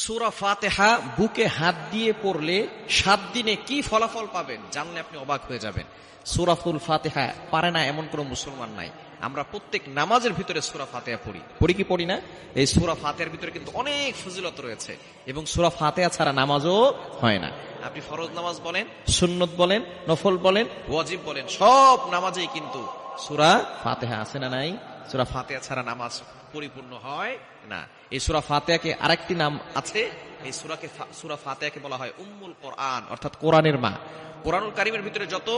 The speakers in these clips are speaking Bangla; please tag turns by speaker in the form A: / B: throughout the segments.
A: সূরা ফাতিহা বুকে হাত দিয়ে পড়লে 7 দিনে কি ফলাফল পাবেন জানলে আপনি অবাক হয়ে যাবেন। সূরাতুল ফাতিহা পারে না এমন কোন মুসলমান নাই। আমরা প্রত্যেক নামাজের ভিতরে সূরা ফাতিহা পড়ি কি পড়ি না? এই সূরা ফাতিহার ভিতরে কিন্তু অনেক ফজিলত রয়েছে এবং সূরা ফাতিহা ছাড়া নামাজও হয় না। আপনি ফরজ নামাজ বলেন, সুন্নত বলেন, নফল বলেন, ওয়াজিব বলেন, সব নামাজেই কিন্তু সূরা ফাতিহা আছে না নাই? সূরা ফাতিহা ছাড়া নামাজ পরিপূর্ণ হয় না। এই সূরা ফাতিহাকে আরেকটি নাম আছে, এই সূরা ফাতিহাকে বলা হয় উম্মুল কোরআন, অর্থাৎ কোরআনের মা। কোরআনুল কারীমের ভিতরে যত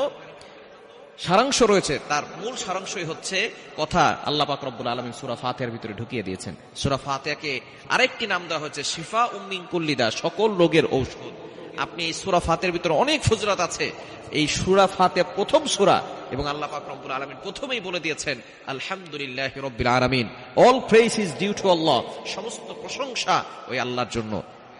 A: সারাংশ রয়েছে তার মূল সারাংশই হচ্ছে কথা আল্লাহ পাক রব্বুল আলামিন সূরা ফাতিহার ভিতরে ঢুকিয়ে দিয়েছেন। সূরা ফাতিহাকে আরেকটি নাম দেওয়া হয়েছে শিফা মিন কুল্লি দা, সকল রোগের ঔষধ। আপনি এই সূরা ফাতিহার ভিতরে অনেক ফজিলত আছে। এই সূরা ফাতিহা প্রথম সূরা এবং আল্লাহ পাক রব্বুল আলামিন প্রথমেই বলে দিয়েছেন আলহামদুলিল্লাহি রাব্বিল আলামিন, all praise is due to আল্লাহ, সমস্ত প্রশংসা ওই আল্লাহর জন্য।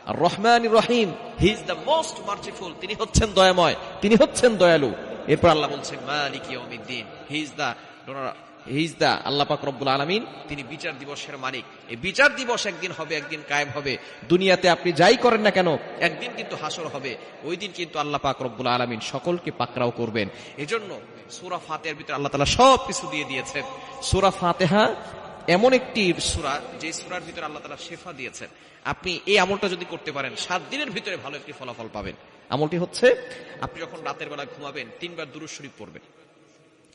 A: আর রহমানির রহিম, he is the most merciful, তিনি হচ্ছেন দয়াময়, তিনি হচ্ছেন দয়ালু। এরপর আল্লাহ বলছেন মালিক ইয়াউমিদ্দিন, হি ইজ দা আল্লাহ পাক রব্বুল আলামিন, তিনি বিচার দিবসের মালিক। এই বিচার দিবস একদিন হবে, একদিন কায়েম হবে। দুনিয়াতে আপনি যাই করেন না কেন একদিন কিন্তু হাসর হবে। ওই দিন কিন্তু আল্লাহ পাক রব্বুল আলামিন সকলকে পাকড়াও করবেন। এজন্য সূরা ফাতিহার ভিতরে আল্লাহ তাআলা সব কিছু দিয়ে দিয়েছেন। সূরা ফাতিহা এমন একটি সূরা যে সূরার ভিতরে আল্লাহ তাআলা শিফা দিয়েছেন। আপনি এই আমলটা যদি করতে পারেন 7 দিনের ভিতরে ভালো একটি ফলাফল পাবেন। আমলটি হচ্ছে আপনি যখন রাতের বেলা ঘুমাবেন 3 বার দুরূদ শরীফ পড়বেন,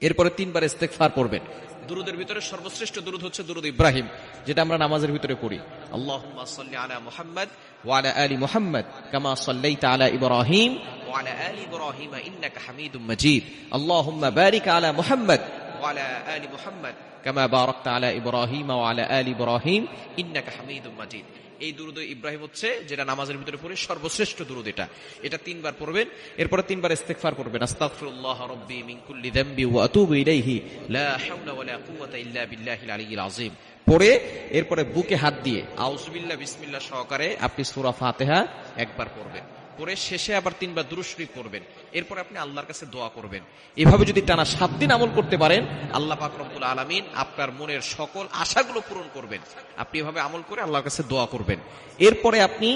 A: এরপরে 3 বার ইস্তেগফার পড়বেন। দুরুদের ভিতরে সর্বশ্রেষ্ঠ দুরুদ হচ্ছে দুরুদ ইব্রাহিম, যেটা আমরা নামাজের ভিতরে পড়ি। আল্লাহুম্মা সাল্লি আলা মুহাম্মাদ ওয়া আলা আলি মুহাম্মাদ কামা সাল্লাইতা আলা ইব্রাহিম ওয়া আলা আলি ইব্রাহিম ইন্নাকা হামিদুম মাজিদ। আল্লাহুম্মা বারিক আলা মুহাম্মাদ ওয়া আলা আলি মুহাম্মাদ কামা বারাকতা আলা ইব্রাহিম ওয়া আলা আলি ইব্রাহিম ইন্নাকা হামিদুম মাজিদ। এই দুরুদ ইব্রাহিম হচ্ছে যেটা নামাজের ভিতরে পড়ে সর্বশ্রেষ্ঠ দুরুদ। এটা 3 বার পড়বেন, এরপরে 3 বার ইস্তেগফার করবেন। আস্তাগফিরুল্লাহ রাব্বি মিন কুল্লি যামবি ওয়া আতুবু ইলাইহি লা হাওলা ওয়ালা কুওয়াতা ইল্লা বিল্লাহিল আলিয়্যিল আযীম পড়ে এরপরে বুকে হাত দিয়ে আউযুবিল্লাহ বিসমিল্লাহ সহকারে আপনি সূরা ফাতিহা একবার পড়বেন, পরে শেষে আবার 3 বার দুরূদ শরীফ পড়বেন। এরপর আপনি আল্লাহর কাছে দোয়া করবেন। এভাবে যদি টানা 7 দিন আমল করতে পারেন আল্লাহ পাক রব্বুল আলামিন আপনার মনের সকল আশাগুলো পূরণ করবেন। আপনি এভাবে আমল করে আল্লাহর কাছে দোয়া করবেন। এরপরে আপনি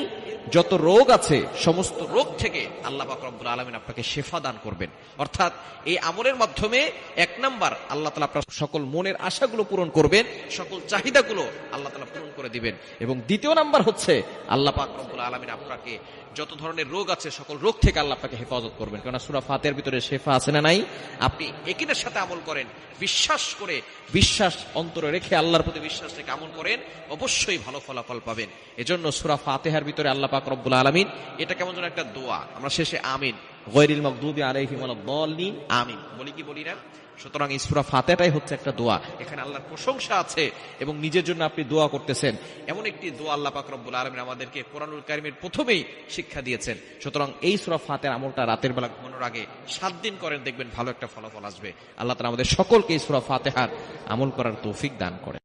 A: যত রোগ আছে সমস্ত রোগ থেকে আল্লাহ পাক রব্বুল আলামিন আপনাকে শিফা দান করবেন। অর্থাৎ এই আমলের মাধ্যমে 1 নাম্বার আল্লাহ তাআলা আপনার সকল মনের আশাগুলো পূরণ করবেন, সকল চাহিদাগুলো আল্লাহ তাআলা পূরণ করে দিবেন। এবং দ্বিতীয় নাম্বার হচ্ছে আল্লাহ পাক রব্বুল আলামিন আপনাকে যত ধরনের রোগ আছে সকল রোগ থেকে আল্লাহ আপনাকে হেফাজত করবেন। কারণ সূরা ফাতিহার ভিতরে শিফা আছে না নাই? আপনি একিনের সাথে আমল করেন, বিশ্বাস করে, বিশ্বাস অন্তরে রেখে, আল্লাহর প্রতি বিশ্বাস রেখে আমল করেন, অবশ্যই ভালো ফলাফল পাবেন। এজন্য সূরা ফাতিহার ভিতরে আল্লাহ পাক রব্বুল আলামিন, এটা কেমন যেন একটা দোয়া, আমরা শেষে আমিন গায়রিল মাগদুবি আলাইহিম ওয়ালাদ-দাল্লিন আমিন বলি কি বলি না? সুতরাং এই সূরা ফাতিহাটাই হচ্ছে একটা দোয়া। এখানে আল্লাহর প্রশংসা আছে এবং নিজের জন্য আপনি দোয়া করতেছেন। এমন একটি দোয়া আল্লাহ পাক রব্বুল আলামিন আমাদেরকে কোরআনুল কারীমের প্রথমেই শিক্ষা দিয়েছেন। সুতরাং এই সূরা ফাতিহার আমলটা রাতের বেলা ঘুমানোর আগে 7 দিন করেন, দেখবেন ভালো একটা ফলাফল আসবে। আল্লাহ তাআলা আমাদের সকলকে এই সূরা ফাতিহার আমল করার তৌফিক দান করেন।